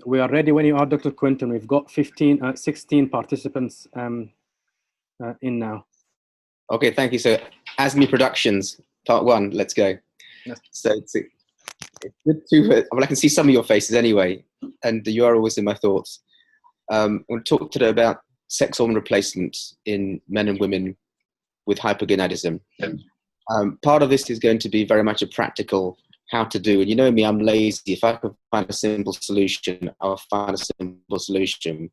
We are ready when you are, Dr. Quinton. We've got 16 participants in now. Okay, thank you. So, ASME Productions, part 1, let's go. Yes. So, it's good to, well, I can see some of your faces anyway, and you are always in my thoughts. I'm going to talk today about sex hormone replacement in men and women with hypogonadism. Part of this is going to be very much a practical how to do, and you know me, I'm lazy. If I can find a simple solution, I'll find a simple solution.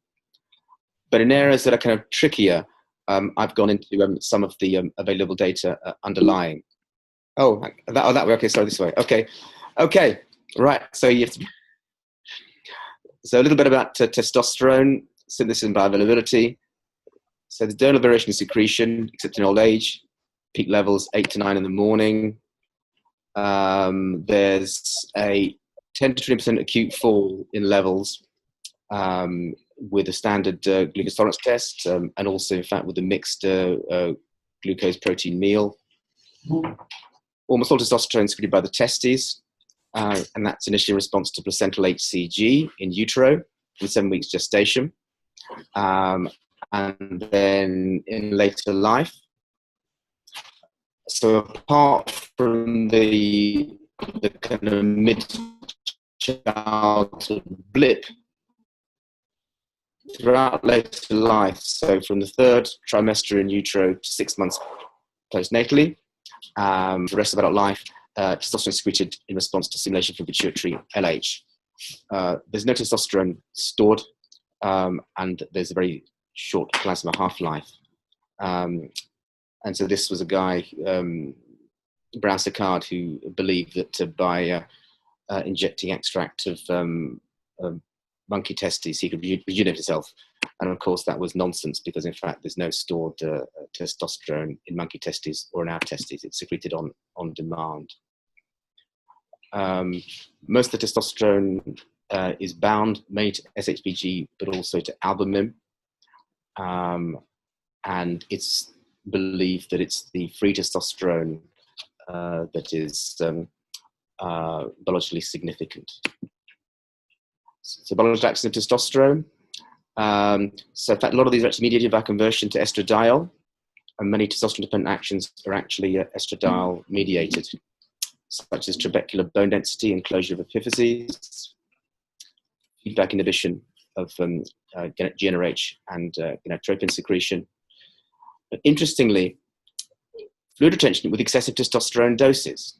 But in areas that are kind of trickier, I've gone into some of the available data underlying. Oh, that way. Okay, sorry, this way. Okay, right. So so a little bit about testosterone, synthesis and bioavailability. So there's diurnal variation in secretion, except in old age. Peak levels 8 to 9 in the morning. There's a 10 to 20% acute fall in levels with a standard glucose tolerance test, and also, in fact, with a mixed glucose protein meal. Almost all testosterone is secreted by the testes, and that's initially in response to placental HCG in utero in 7 weeks gestation, and then in later life. So apart from the kind of mid-childhood blip, throughout later life, so from the 3rd trimester in utero to 6 months postnatally, for the rest of adult life, testosterone is secreted in response to stimulation from pituitary LH. There's no testosterone stored, and there's a very short plasma half-life. And so this was a guy, Brown-Séquard, who believed that by injecting extract of monkey testes, he could rejuvenate himself. And of course, that was nonsense, because in fact, there's no stored testosterone in monkey testes or in our testes. It's secreted on demand. Most of the testosterone is bound mainly to SHBG, but also to albumin. And it's believed that it's the free testosterone that is biologically significant. So biological action of testosterone. So in fact, a lot of these are actually mediated by conversion to estradiol, and many testosterone-dependent actions are actually estradiol mediated, such as trabecular bone density and closure of epiphyses, feedback inhibition of GnRH and gonadotropin secretion. But interestingly, fluid retention with excessive testosterone doses.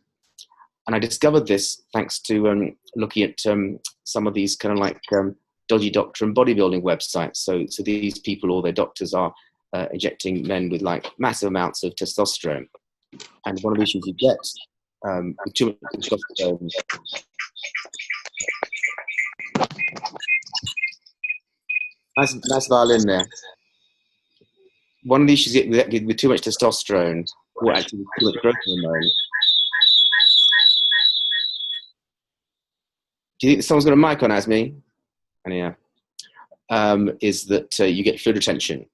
And I discovered this thanks to looking at some of these kind of like dodgy doctor and bodybuilding websites. So these people or their doctors are injecting men with like massive amounts of testosterone. And one of the issues you get with too much testosterone. Nice violin there. One of the issues you get with too much testosterone, or actually too much growth hormone. Do you think someone's got a mic on, Asmi? Yeah. Is that you get fluid retention.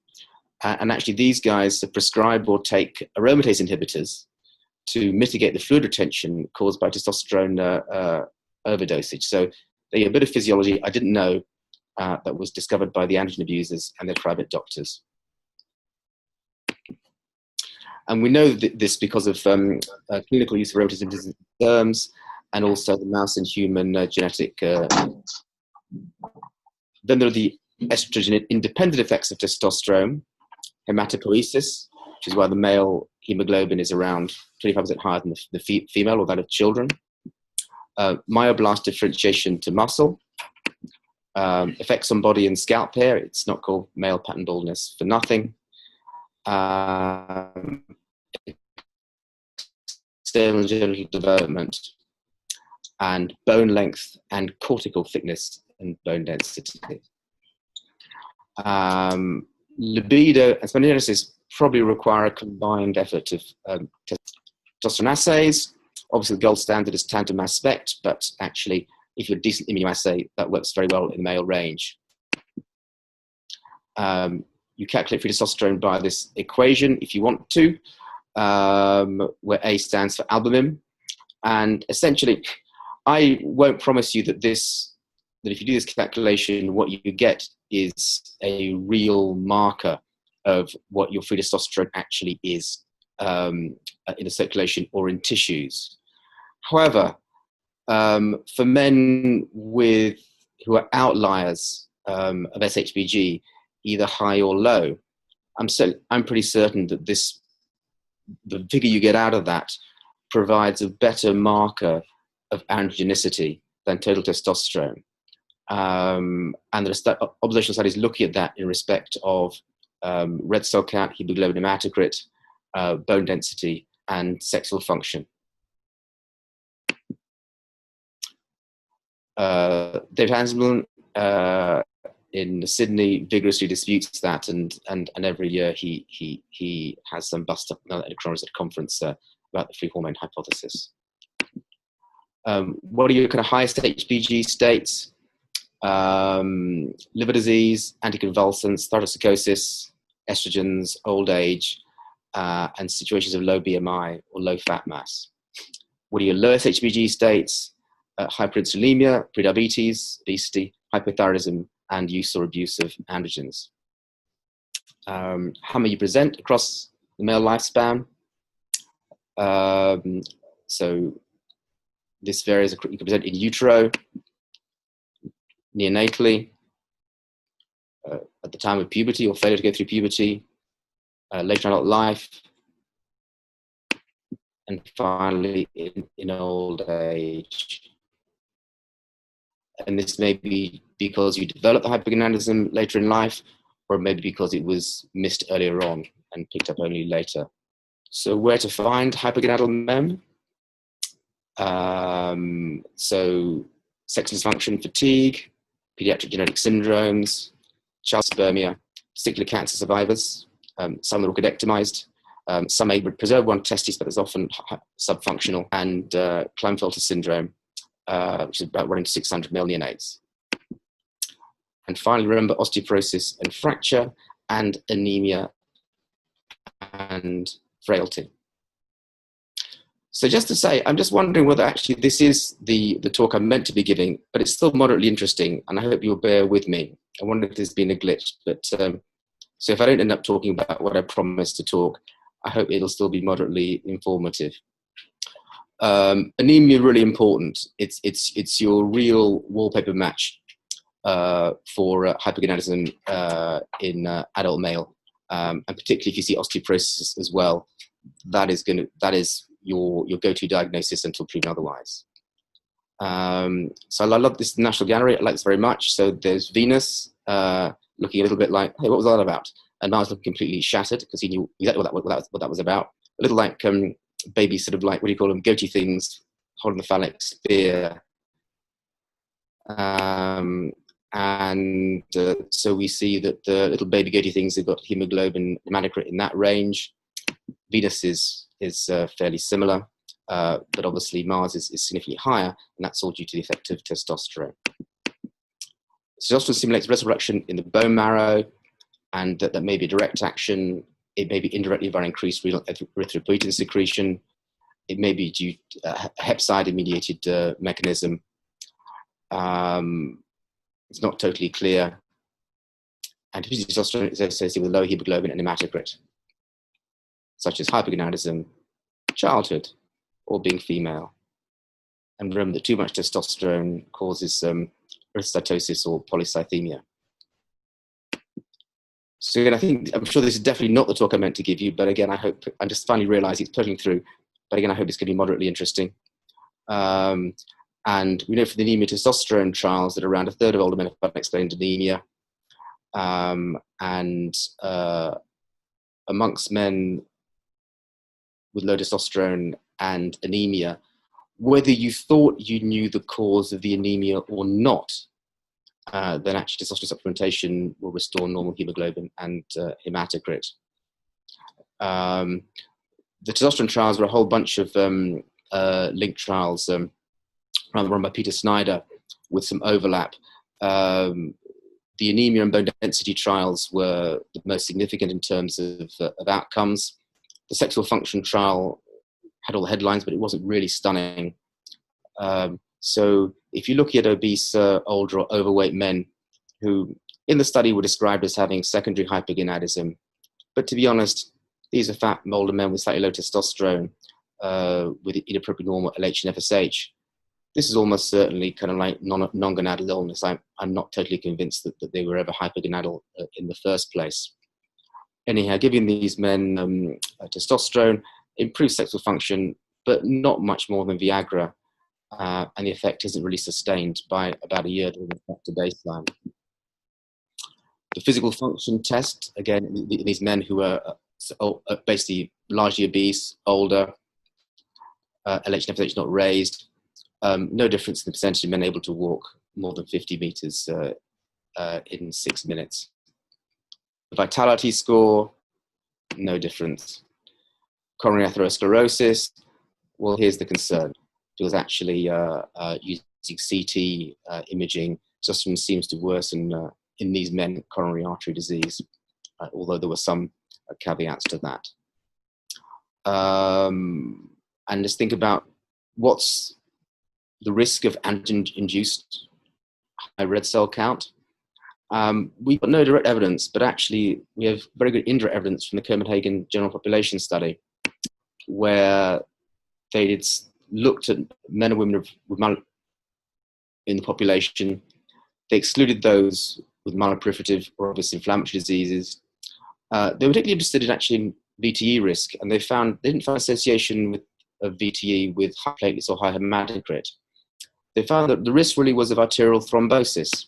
And actually these guys prescribe or take aromatase inhibitors to mitigate the fluid retention caused by testosterone overdosage. So a bit of physiology I didn't know that was discovered by the androgen abusers and their private doctors. And we know this because of clinical use of aromatase inhibitors in terms, and also the mouse and human genetic. Then there are the estrogen-independent effects of testosterone, hematopoiesis, which is why the male hemoglobin is around 25% higher than the female or that of children. Myoblast differentiation to muscle. Effects on body and scalp hair. It's not called male pattern baldness for nothing. Stable genital development, and bone length and cortical thickness and bone density. libido and spermatogenesis probably require a combined effort of testosterone assays. Obviously, the gold standard is tandem mass spec, but actually, if you're a decent immunoassay, that works very well in the male range. You calculate free testosterone by this equation if you want to, where A stands for albumin. And essentially, I won't promise you that if you do this calculation, what you get is a real marker of what your free testosterone actually is in the circulation or in tissues. However, for men who are outliers of SHBG, either high or low, I'm pretty certain that the figure you get out of that provides a better marker of androgenicity than total testosterone. And there are observational studies looking at that in respect of red cell count, hemoglobin hematocrit, bone density, and sexual function. Dave Hanselman in Sydney vigorously disputes that, and every year he has some bust up endocrinologist at a conference about the free hormone hypothesis. What are your kind of highest HBG states? Liver disease, anticonvulsants, thyrotoxicosis, estrogens, old age, and situations of low BMI or low fat mass. What are your lowest HBG states? Hyperinsulinemia, prediabetes, obesity, hypothyroidism, and use or abuse of androgens. How may you present across the male lifespan? So this varies. You can present in utero, neonatally, at the time of puberty or failure to go through puberty, later in adult life, and finally in old age. And this may be because you develop the hypogonadism later in life, or maybe because it was missed earlier on and picked up only later. So where to find hypogonadal men? So sex dysfunction, fatigue, pediatric genetic syndromes, child spermia, particularly cancer survivors, some are orchidectomized, some may preserve one testis, but it's often subfunctional, and Klinefelter syndrome, which is about 1 in 600 male neonates. And finally, remember osteoporosis and fracture, and anemia and frailty. So just to say, I'm just wondering whether actually this is the talk I'm meant to be giving, but it's still moderately interesting, and I hope you'll bear with me. I wonder if there's been a glitch, but so if I don't end up talking about what I promised to talk, I hope it'll still be moderately informative. Anemia, really important. It's your real wallpaper match for hypogonadism in adult male, and particularly if you see osteoporosis as well. That is your go-to diagnosis until proven otherwise. So I love this National Gallery. I like this very much. So there's Venus looking a little bit like, hey, what was that about? And Mars looking completely shattered because he knew exactly what that was about. A little like baby sort of like, what do you call them, goatee things holding the phallic spear. So we see that the little baby goatee things have got hemoglobin hematocrit in that range. Venus is fairly similar, but obviously Mars is significantly higher, and that's all due to the effect of testosterone. Testosterone stimulates resurrection in the bone marrow, and that may be a direct action. It may be indirectly via increased renal erythropoietin secretion. It may be due to a hepcidin-mediated mechanism. It's not totally clear. And testosterone is associated with low hemoglobin and hematocrit, such as hypogonadism, childhood, or being female. And remember that too much testosterone causes erythrocytosis or polycythemia. So again, I'm sure this is definitely not the talk I meant to give you, but again, I just finally realized it's pulling through. But again, I hope it's going to be moderately interesting. And we know from the anemia testosterone trials that around a third of older men have unexplained anemia. Amongst men with low testosterone and anemia, whether you thought you knew the cause of the anemia or not, then actually testosterone supplementation will restore normal hemoglobin and hematocrit. The testosterone trials were a whole bunch of linked trials run by Peter Snyder with some overlap. The anemia and bone density trials were the most significant in terms of outcomes. The sexual function trial had all the headlines, but it wasn't really stunning. So if you look at obese, older or overweight men who in the study were described as having secondary hypogonadism, but to be honest, these are fat older men with slightly low testosterone with inappropriate normal LH and FSH. This is almost certainly kind of like non-gonadal illness. I'm not totally convinced that they were ever hypogonadal in the first place. Anyhow, giving these men testosterone improves sexual function, but not much more than Viagra, and the effect isn't really sustained by about a year to baseline. The physical function test, again, these men who are basically largely obese, older, LH and FSH not raised, no difference in the percentage of men able to walk more than 50 meters in 6 minutes. The vitality score, no difference. Coronary atherosclerosis, well, here's the concern. Because actually using CT imaging, testosterone seems to worsen in these men with coronary artery disease, although there were some caveats to that. And just think about what's the risk of antigen-induced high red cell count. We've got no direct evidence, but actually we have very good indirect evidence from the Copenhagen General Population Study, where they looked at men and women in the population. They excluded those with myeloproliferative or obvious inflammatory diseases. They were particularly interested in actually VTE risk, and they didn't find association of VTE with high platelets or high hematocrit. They found that the risk really was of arterial thrombosis.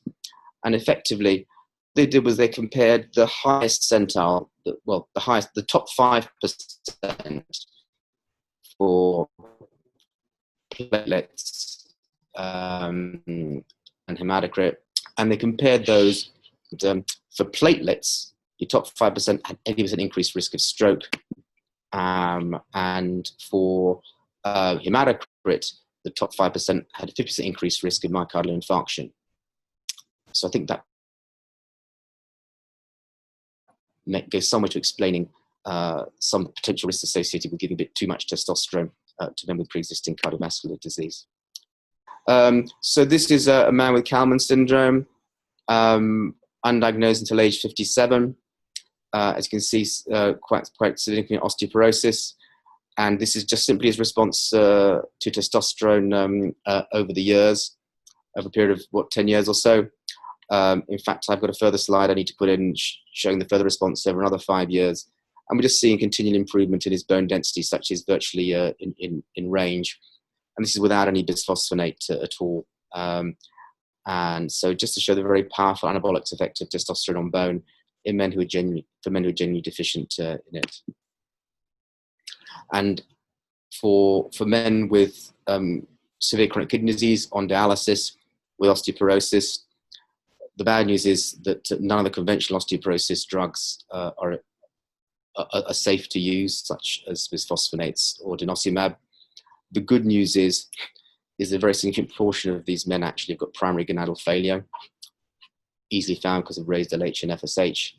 And effectively, they did was they compared the highest centile, the top 5% for platelets and hematocrit, and they compared those for platelets. Your top 5% had 80% increased risk of stroke, and for hematocrit, the top 5% had a 50% increased risk of myocardial infarction. So I think that goes somewhere to explaining some potential risks associated with giving a bit too much testosterone to men with pre-existing cardiovascular disease. So this is a man with Kalman syndrome, undiagnosed until age 57. As you can see, quite significant osteoporosis. And this is just simply his response to testosterone over the years, over a period of, 10 years or so. In fact, I've got a further slide I need to put in showing the further response over another 5 years. And we're just seeing continual improvement in his bone density, such as virtually in range. And this is without any bisphosphonate at all. And so just to show the very powerful anabolic effect of testosterone on bone in men who are genuinely deficient in it. And for men with severe chronic kidney disease on dialysis with osteoporosis, the bad news is that none of the conventional osteoporosis drugs are safe to use, such as bisphosphonates or denosumab. The good news is a very significant portion of these men actually have got primary gonadal failure, easily found because of raised LH and FSH.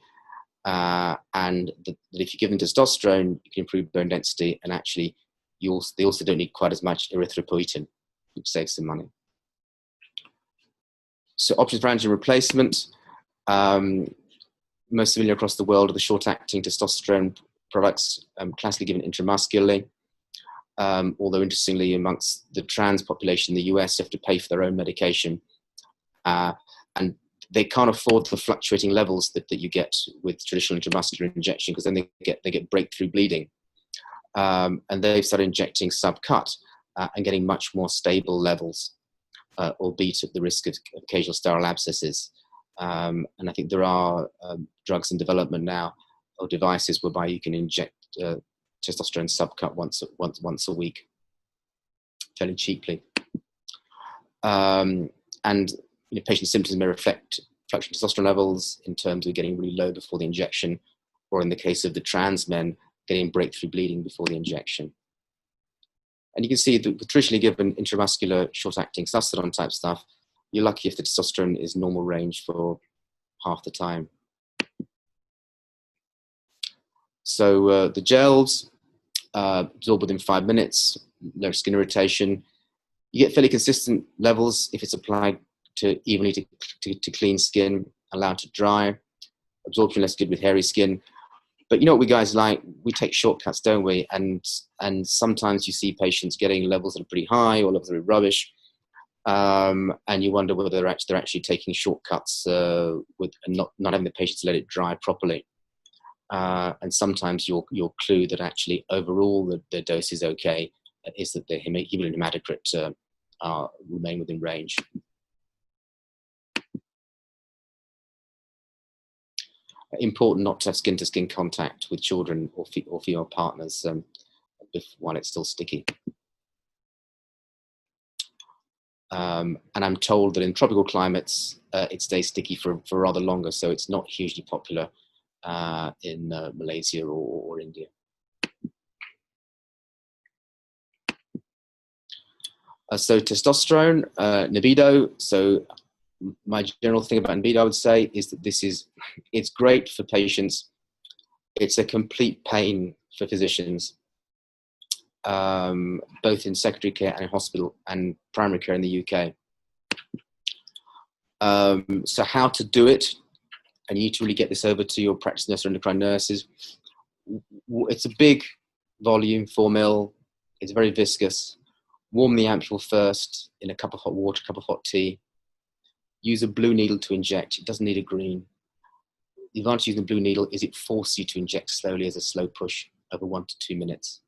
And that if you give them testosterone, you can improve bone density, and actually they also don't need quite as much erythropoietin, which saves some money. So options for androgen replacement, most familiar across the world are the short-acting testosterone products, classically given intramuscularly. Although interestingly, amongst the trans population in the US, you have to pay for their own medication. And they can't afford the fluctuating levels that you get with traditional intramuscular injection, because then they get breakthrough bleeding. And they've started injecting subcut and getting much more stable levels, albeit at the risk of occasional sterile abscesses. And I think there are drugs in development now, or devices whereby you can inject testosterone subcut once a week, fairly cheaply. And patient symptoms may reflect fluctuating testosterone levels in terms of getting really low before the injection, or in the case of the trans men, getting breakthrough bleeding before the injection. And you can see that traditionally given intramuscular short-acting testosterone type stuff, you're lucky if the testosterone is normal range for half the time. So the gels absorb within 5 minutes, no skin irritation. You get fairly consistent levels if it's applied to evenly to clean skin, allowed to dry. Absorption less good with hairy skin. But you know what we guys like? We take shortcuts, don't we? And sometimes you see patients getting levels that are pretty high or levels that are rubbish. And you wonder whether they're actually taking shortcuts with and not having the patients let it dry properly. And sometimes your clue that actually overall the dose is okay is that the hemoglobin and hematocrit remain within range. Important not to have skin-to-skin contact with children or female partners while it's still sticky. And I'm told that in tropical climates, it stays sticky for rather longer, so it's not hugely popular in Malaysia or India. So testosterone, libido. So my general thing about libido, I would say, is that it's great for patients. It's a complete pain for physicians, both in secondary care and in hospital and primary care in the UK. So how to do it, and you need to really get this over to your practice nurse or endocrine nurses. It's a big volume, 4 ml. It's very viscous. Warm the ampule first in a cup of hot water, a cup of hot tea. Use a blue needle to inject. It doesn't need a green. The advantage of using a blue needle is it forces you to inject slowly as a slow push over 1 to 2 minutes.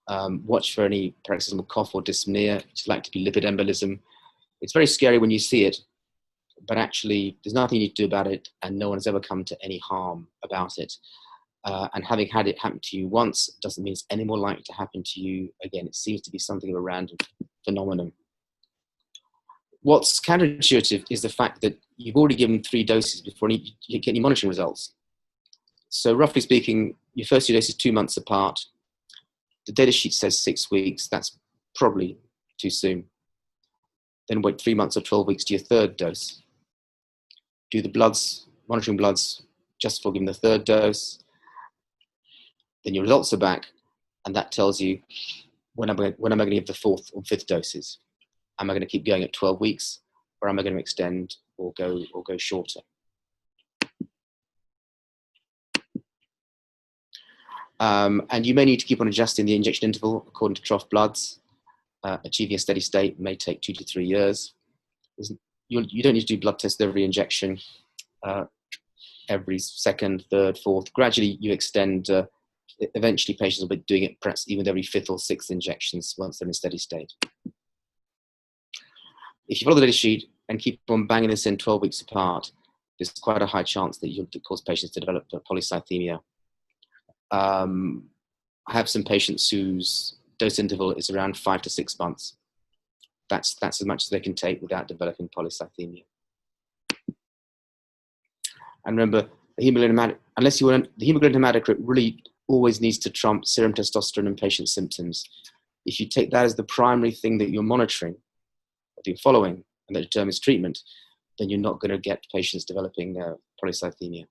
Watch for any paroxysmal cough or dyspnea, which is likely to be lipid embolism. It's very scary when you see it, but actually there's nothing you need to do about it, and no one has ever come to any harm about it. And having had it happen to you once doesn't mean it's any more likely to happen to you again. It seems to be something of a random phenomenon. What's counterintuitive is the fact that you've already given 3 doses before you get any monitoring results. So roughly speaking, your first 2 doses 2 months apart. The data sheet says 6 weeks. That's probably too soon. Then wait 3 months or 12 weeks to your 3rd dose. Do the bloods, monitoring bloods, just before giving the 3rd dose. Then your results are back, and that tells you when am I going to give the 4th or 5th doses? Am I going to keep going at 12 weeks, or am I going to extend or go shorter? And you may need to keep on adjusting the injection interval according to trough bloods. Achieving a steady state may take 2 to 3 years. You don't need to do blood tests every injection, every 2nd, 3rd, 4th. Gradually, you extend. Eventually, patients will be doing it perhaps even every 5th or 6th injections once they're in a steady state. If you follow the data sheet and keep on banging this in 12 weeks apart, there's quite a high chance that you'll cause patients to develop polycythemia. I have some patients whose dose interval is around 5 to 6 months. That's as much as they can take without developing polycythemia. And remember, the hemoglobin hematocrit really always needs to trump serum testosterone in patient symptoms. If you take that as the primary thing that you're monitoring, or you're following, and that determines treatment, then you're not going to get patients developing polycythemia.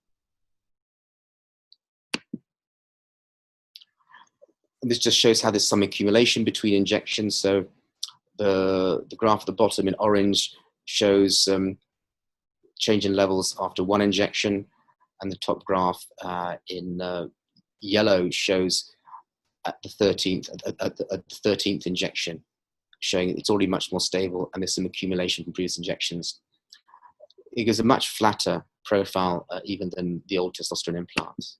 And this just shows how there's some accumulation between injections. So the graph at the bottom in orange shows change in levels after 1 injection, and the top graph in yellow shows at the 13th injection, showing it's already much more stable, and there's some accumulation from previous injections. It gives a much flatter profile even than the old testosterone implants.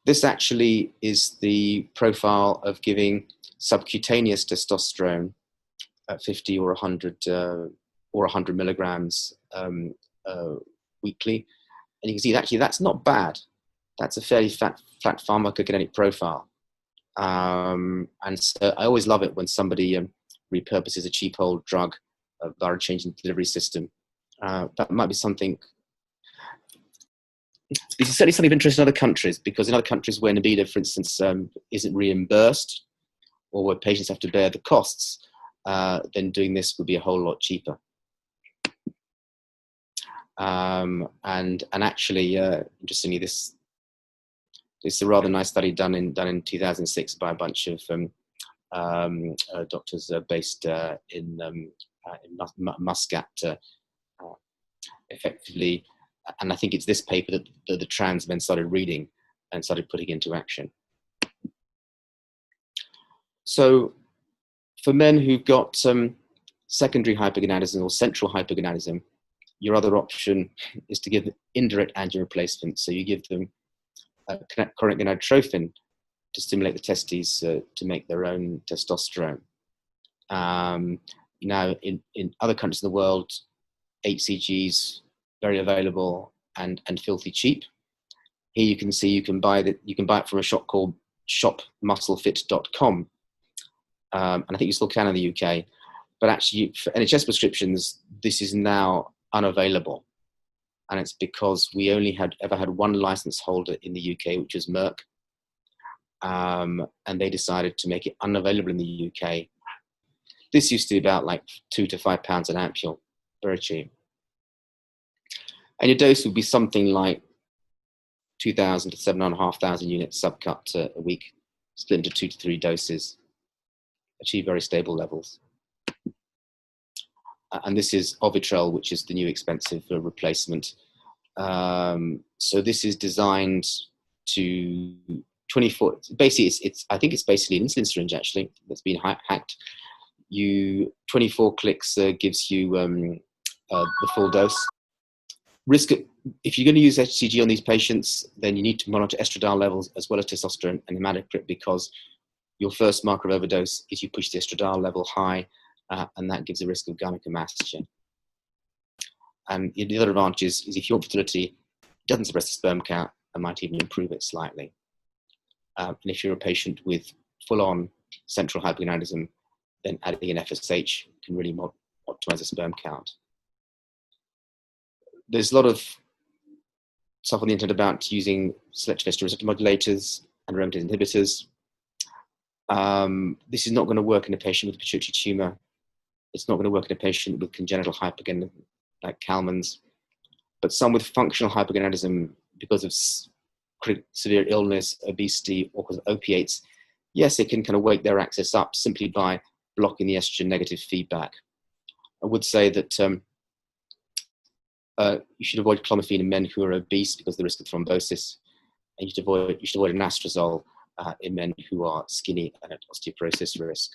This actually is the profile of giving subcutaneous testosterone at 50 or 100 milligrams weekly. And you can see that actually that's not bad. That's a fairly flat pharmacokinetic profile. And so I always love it when somebody repurposes a cheap old drug via a change in delivery system. That might be something. This is certainly something of interest in other countries, because in other countries where libido, for instance, isn't reimbursed, or where patients have to bear the costs, then doing this would be a whole lot cheaper. And actually, interestingly, this is a rather nice study done in 2006 by a bunch of doctors based in Muscat, effectively. And I think it's this paper that the trans men started reading and started putting into action. So for men who've got secondary hypogonadism or central hypogonadism, your other option is to give them indirect androgen replacement. So you give them chronic gonadotrophin to stimulate the testes to make their own testosterone. Now, in other countries in the world, HCGs very available and filthy cheap. Here you can see you can buy it from a shop called shopmusclefit.com, and I think you still can in the UK. But actually, for NHS prescriptions, this is now unavailable, and it's because we only ever had one license holder in the UK, which was Merck, and they decided to make it unavailable in the UK. This used to be about like £2 to £5 an ampule, very cheap. And your dose would be something like 2,000 to 7,500 units subcut a week, split into 2 to 3 doses, achieve very stable levels. And this is Ovitrel, which is the new expensive replacement. So this is designed to 24. Basically, I think it's basically an insulin syringe actually that's been hacked. 24 clicks gives you the full dose. If you're going to use HCG on these patients, then you need to monitor estradiol levels as well as testosterone and hematocrit, because your first marker of overdose is you push the estradiol level high, and that gives a risk of gynecomastia. And the other advantage is if you want fertility, it doesn't suppress the sperm count and might even improve it slightly. And if you're a patient with full-on central hypogonadism, then adding an FSH can really optimize the sperm count. There's a lot of stuff on the internet about using selective estrogen receptor modulators and aromatase inhibitors. This is not going to work in a patient with a pituitary tumor. It's not going to work in a patient with congenital hypogonadism like Kalman's. But some with functional hypogonadism, because of severe illness, obesity, or because of opiates, yes, it can kind of wake their axis up simply by blocking the estrogen negative feedback. I would say that you should avoid clomiphene in men who are obese because of the risk of thrombosis, and you should avoid anastrozole in men who are skinny and at osteoporosis risk.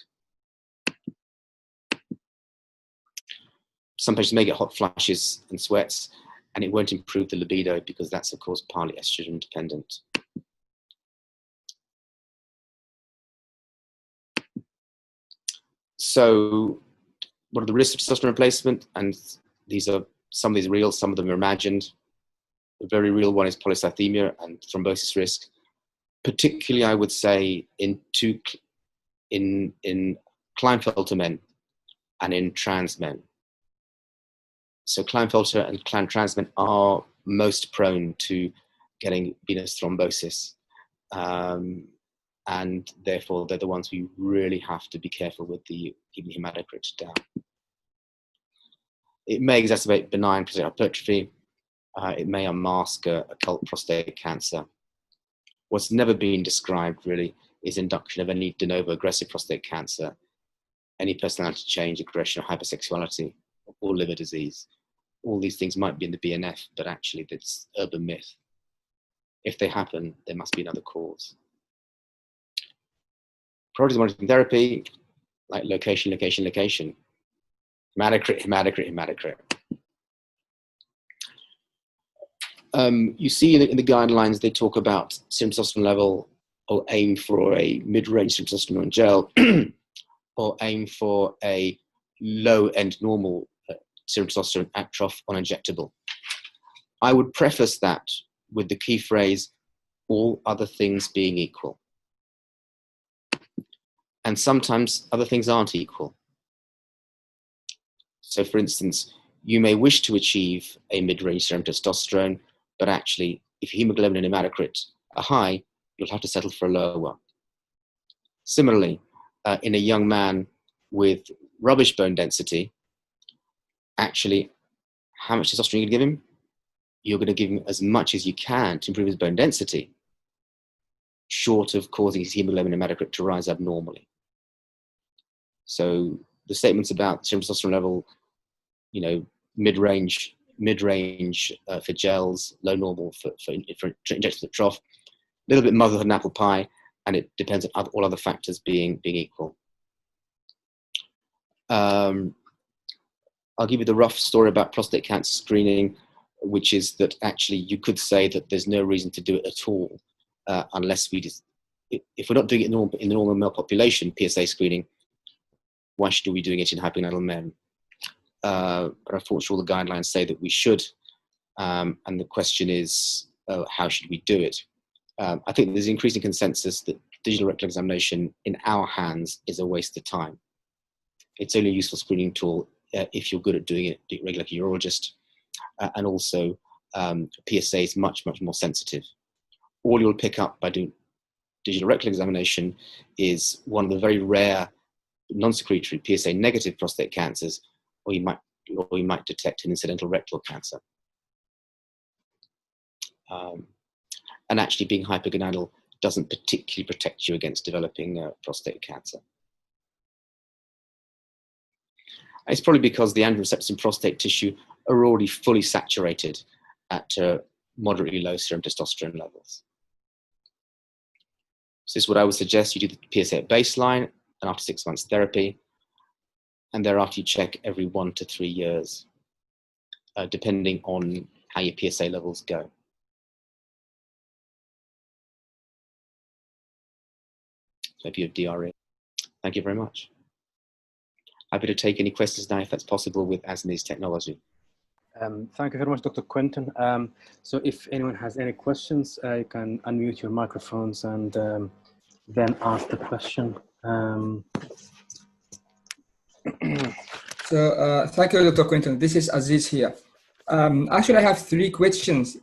Some patients may get hot flashes and sweats, and it won't improve the libido because that's, of course, partly estrogen dependent. So what are the risks of testosterone replacement? And some of these are real, some of them are imagined. The very real one is polycythemia and thrombosis risk, particularly, I would say, in Klinefelter men and in trans men. So Klinefelter and trans men are most prone to getting venous thrombosis, and therefore they're the ones we really have to be careful with keeping the hematocrit down. It may exacerbate benign prostate hypertrophy. It may unmask occult prostate cancer. What's never been described really is induction of any de novo aggressive prostate cancer, any personality change, aggression, or hypersexuality, or liver disease. All these things might be in the BNF, but actually it's urban myth. If they happen, there must be another cause. Priority monitoring therapy, like location, location, location. Hematocrit, hematocrit, hematocrit. You see in the guidelines, they talk about serum testosterone level, or aim for a mid-range serum testosterone gel, or aim for a low-end normal serum testosterone at trough on injectable. I would preface that with the key phrase, all other things being equal. And sometimes other things aren't equal. So for instance, you may wish to achieve a mid-range serum testosterone, but actually, if your hemoglobin and hematocrit are high, you'll have to settle for a lower one. Similarly, in a young man with rubbish bone density, actually, how much testosterone are you going to give him? You're going to give him as much as you can to improve his bone density, short of causing his hemoglobin and hematocrit to rise abnormally. So the statements about serum testosterone level, you know, mid-range for gels, low normal for injections at trough, a little bit motherhood and apple pie, and it depends on all other factors being equal. I'll give you the rough story about prostate cancer screening, which is that actually you could say that there's no reason to do it at all unless we just, if we're not doing it in the normal male population, PSA screening, why should we be doing it in hypogonadal men? But unfortunately, all the guidelines say that we should, and the question is, how should we do it? I think there's increasing consensus that digital rectal examination in our hands is a waste of time. It's only a useful screening tool if you're good at doing it regular like a urologist, and also PSA is much more sensitive. All you'll pick up by doing digital rectal examination is one of the very rare non-secretory PSA negative prostate cancers, or you might detect an incidental rectal cancer. And actually being hypogonadal doesn't particularly protect you against developing prostate cancer. It's probably because the androgen receptors in prostate tissue are already fully saturated at moderately low serum testosterone levels. So this is what I would suggest. You do the PSA at baseline and after 6 months therapy, and thereafter you check every 1 to 3 years, depending on how your PSA levels go. So if you have DRE. Thank you very much. Happy to take any questions now if that's possible with Asni's technology. Thank you very much, Dr. Quinton. So if anyone has any questions, you can unmute your microphones and then ask the question. So thank you, Dr. Quinton. This is Aziz here. Actually, I have 3 questions.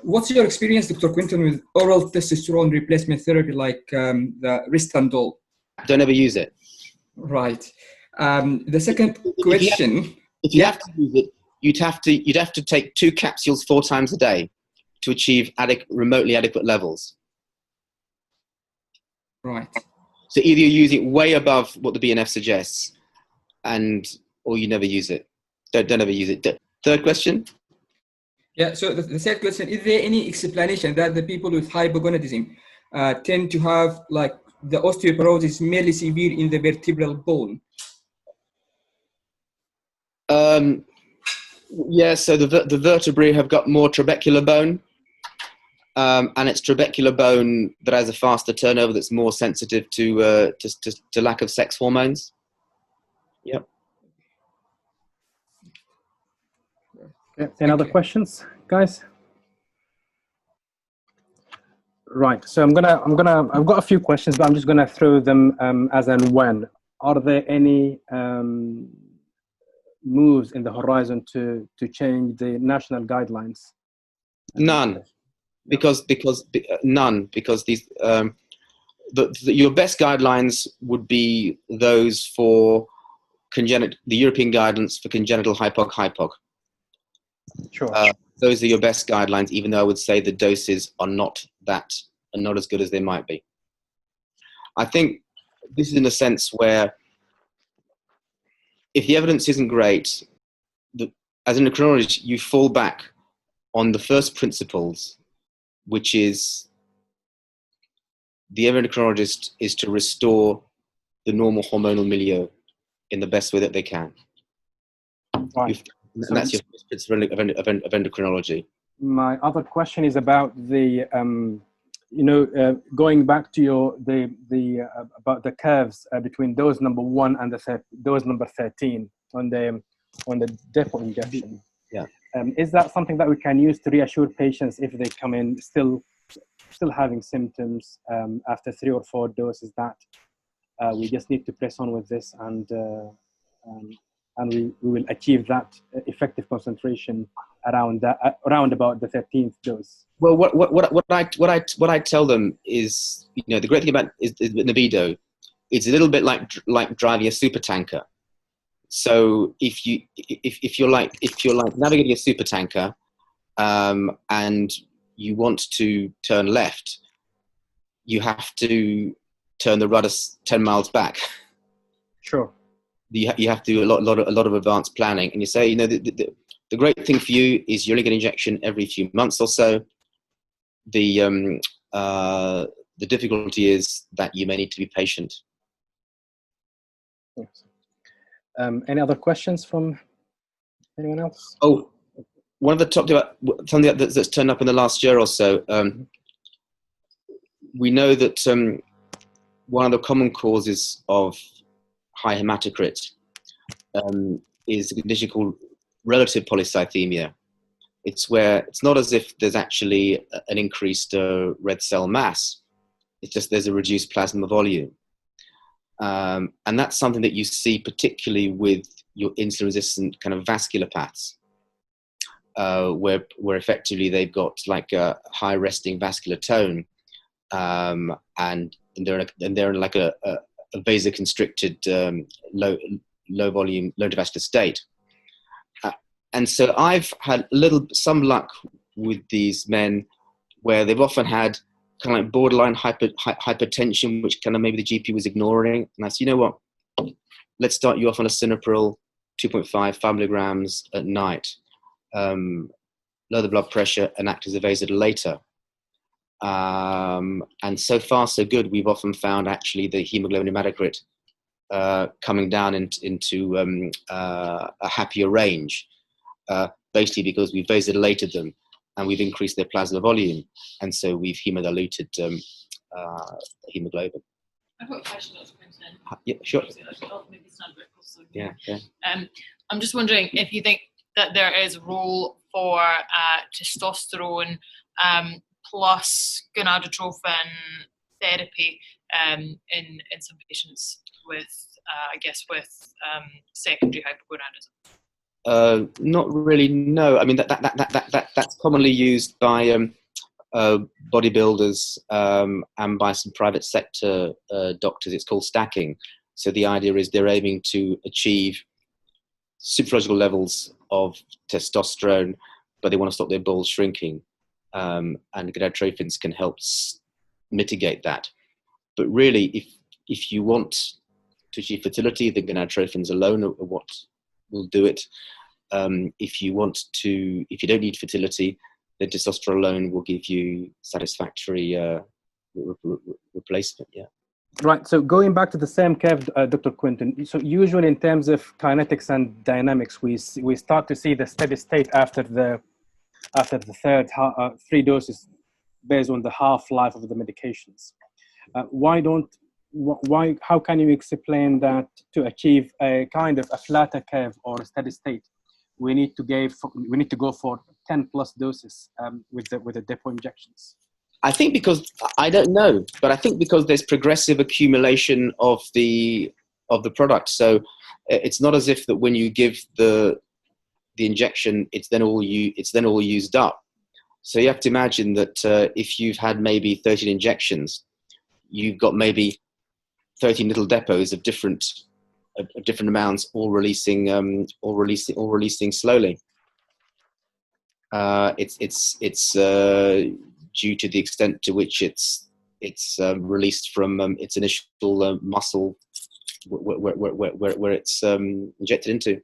What's your experience, Dr. Quinton, with oral testosterone replacement therapy like the Ristandol? Don't ever use it. Right. The second question. If you have to use it, you'd have to take 2 capsules 4 times a day to achieve remotely adequate levels. Right. So either you use it way above what the BNF suggests, or you never use it. Don't ever use it. Third question? Yeah, so the third question, is there any explanation that the people with hypogonadism tend to have like the osteoporosis mainly severe in the vertebral bone? Yeah, so the vertebrae have got more trabecular bone, and it's trabecular bone that has a faster turnover that's more sensitive to lack of sex hormones. Yep. Okay. Any other questions, guys? Right. So I've got a few questions, but I'm just gonna throw them as and when. Are there any moves in the horizon to change the national guidelines? None, because none, because these your best guidelines would be those for the European guidance for congenital hypog. Sure. Those are your best guidelines, even though I would say the doses are not as good as they might be. I think this is in a sense where if the evidence isn't great, as an endocrinologist, you fall back on the first principles, which is the endocrinologist is to restore the normal hormonal milieu in the best way that they can. Right. And that's your first principle of endocrinology. My other question is about the, going back to about the curves between dose number 1 and dose number 13 on the depot injection. Yeah. Is that something that we can use to reassure patients if they come in still having symptoms after 3 or 4 doses, that We just need to press on with this, and we will achieve that effective concentration around about the 13th dose. Well, what I tell them is, the great thing about is libido. It's a little bit like driving a super tanker. So if you're like navigating a super tanker, and you want to turn left, you have to turn the rudder 10 miles back. Sure. You have to do a lot of advanced planning, and you say, the great thing for you is you only get an injection every few months or so. The difficulty is that you may need to be patient. Yes. Any other questions from anyone else? Oh, one of the top something that's turned up in the last year or so. We know that one of the common causes of high hematocrit is a condition called relative polycythemia. It's where it's not as if there's actually an increased red cell mass. It's just there's a reduced plasma volume. And that's something that you see particularly with your insulin-resistant kind of vasculopaths, where effectively they've got like a high resting vascular tone, and they're in like a vasoconstricted, low volume, low vascular state. And so I've had some luck with these men where they've often had kind of like borderline hypertension, which kind of maybe the GP was ignoring. And I said, you know what, let's start you off on a Cinepril 2.5 milligrams at night, lower the blood pressure and act as a vasodilator. And so far so good. We've often found actually the hemoglobin hematocrit coming down into a happier range, basically because we've vasodilated them and we've increased their plasma volume, and so we've hemodiluted hemoglobin. I've got a question, Dr. Quinton. Yeah, sure. Maybe stand a bit closer. Yeah. I'm just wondering if you think that there is a role for testosterone plus gonadotrophin therapy in some patients with, secondary hypogonadism. Not really. No, I mean that's commonly used by bodybuilders and by some private sector doctors. It's called stacking. So the idea is they're aiming to achieve supraphysiological levels of testosterone, but they want to stop their balls shrinking, and gonadotrophins can help mitigate that. But really, if you want to achieve fertility, the gonadotrophins alone are what will do it. If you don't need fertility, then testosterone alone will give you satisfactory replacement. Yeah. Right. So going back to the same curve, Dr. Quinton. So usually in terms of kinetics and dynamics, we start to see the steady state after the third 3 doses, based on the half-life of the medications. How can you explain that to achieve a kind of a flatter curve or a steady state? We need to go for 10 plus doses with the depot injections. I think because I don't know, but I think because there's progressive accumulation of the product. So it's not as if that when you give the injection, it's then all used up. So you have to imagine that if you've had maybe 13 injections, you've got maybe 13 little depots of different amounts, all releasing slowly. It's due to the extent to which it's released from its initial muscle where it's injected into,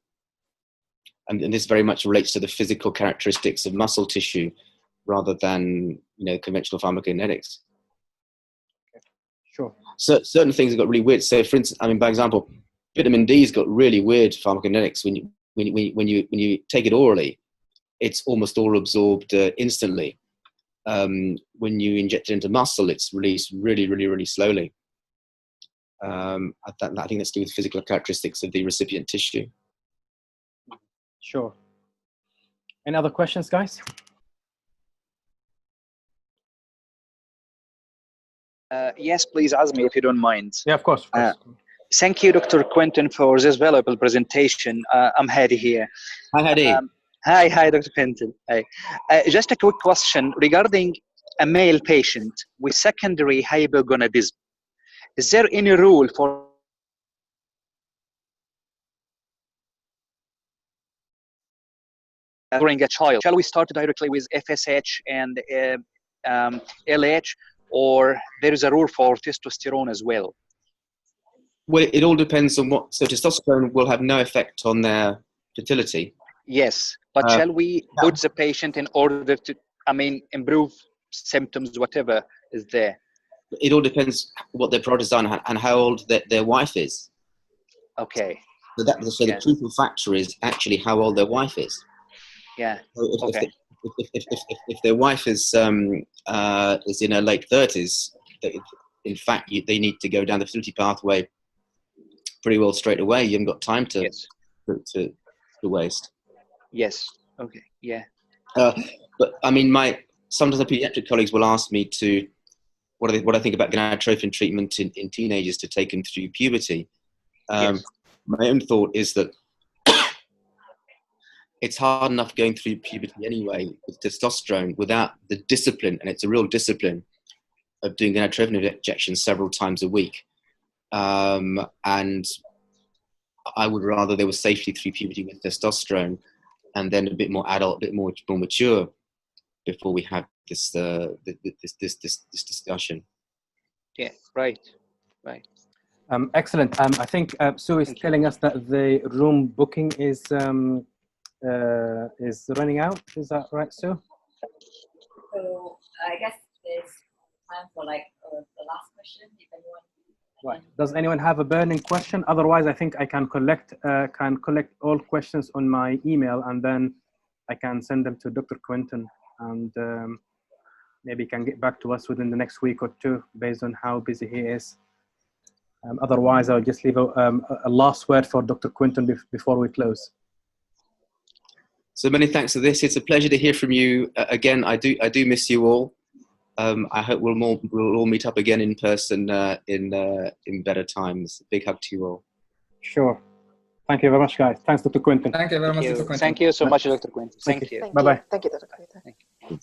and this very much relates to the physical characteristics of muscle tissue rather than conventional pharmacokinetics. Sure. So certain things have got really weird. So, for instance, by example, vitamin D's got really weird pharmacokinetics. When you take it orally, it's almost all absorbed instantly. When you inject it into muscle, it's released really, really, really slowly. I think that's to do with physical characteristics of the recipient tissue. Sure. Any other questions, guys? Yes, please, Azmi, if you don't mind. Yeah, of course. Of course. Thank you, Dr. Quinton, for this valuable presentation. I'm Hadi here. Hi, Hadi. Hi, Dr. Quinton. Hi. Just a quick question regarding a male patient with secondary hypogonadism. Is there any rule for during a child? Shall we start directly with FSH and LH, or there is a rule for testosterone as well? Well, it all depends on what. So testosterone will have no effect on their fertility. Yes, but shall we put the patient in order to, improve symptoms, whatever is there? It all depends what their product is on and how old their wife is. Okay. So the crucial factor is actually how old their wife is. Yeah. So if their wife is in her late 30s, in fact, they need to go down the fertility pathway pretty well straight away. You haven't got time to waste. Yes. Okay. Yeah. But I mean, sometimes the pediatric colleagues will ask me to what I think about gonadotropin treatment in teenagers to take them through puberty. Yes. My own thought is that it's hard enough going through puberty anyway with testosterone without the discipline, and it's a real discipline of doing gonadotropin injections several times a week. And I would rather there was safety through puberty with testosterone, and then a bit more adult, a bit more mature before we have this discussion. Yeah. Right. Excellent. I think Sue is telling us that the room booking is running out. Is that right, Sue? So I guess there's time for like the last question, if anyone. Right. Does anyone have a burning question? Otherwise, I think I can collect all questions on my email, and then I can send them to Dr. Quinton, and maybe he can get back to us within the next week or two, based on how busy he is. Otherwise, I'll just leave a last word for Dr. Quinton before we close. So many thanks for this. It's a pleasure to hear from you again. I do miss you all. I hope we'll all meet up again in person in better times. Big hug to you all. Sure. Thank you very much, guys. Thanks, Dr. Quinton. Thank you very much, Dr. Quinton. Thank you so much, Dr. Quinton. Thank you. Bye-bye. Thank you, Dr. Quinton.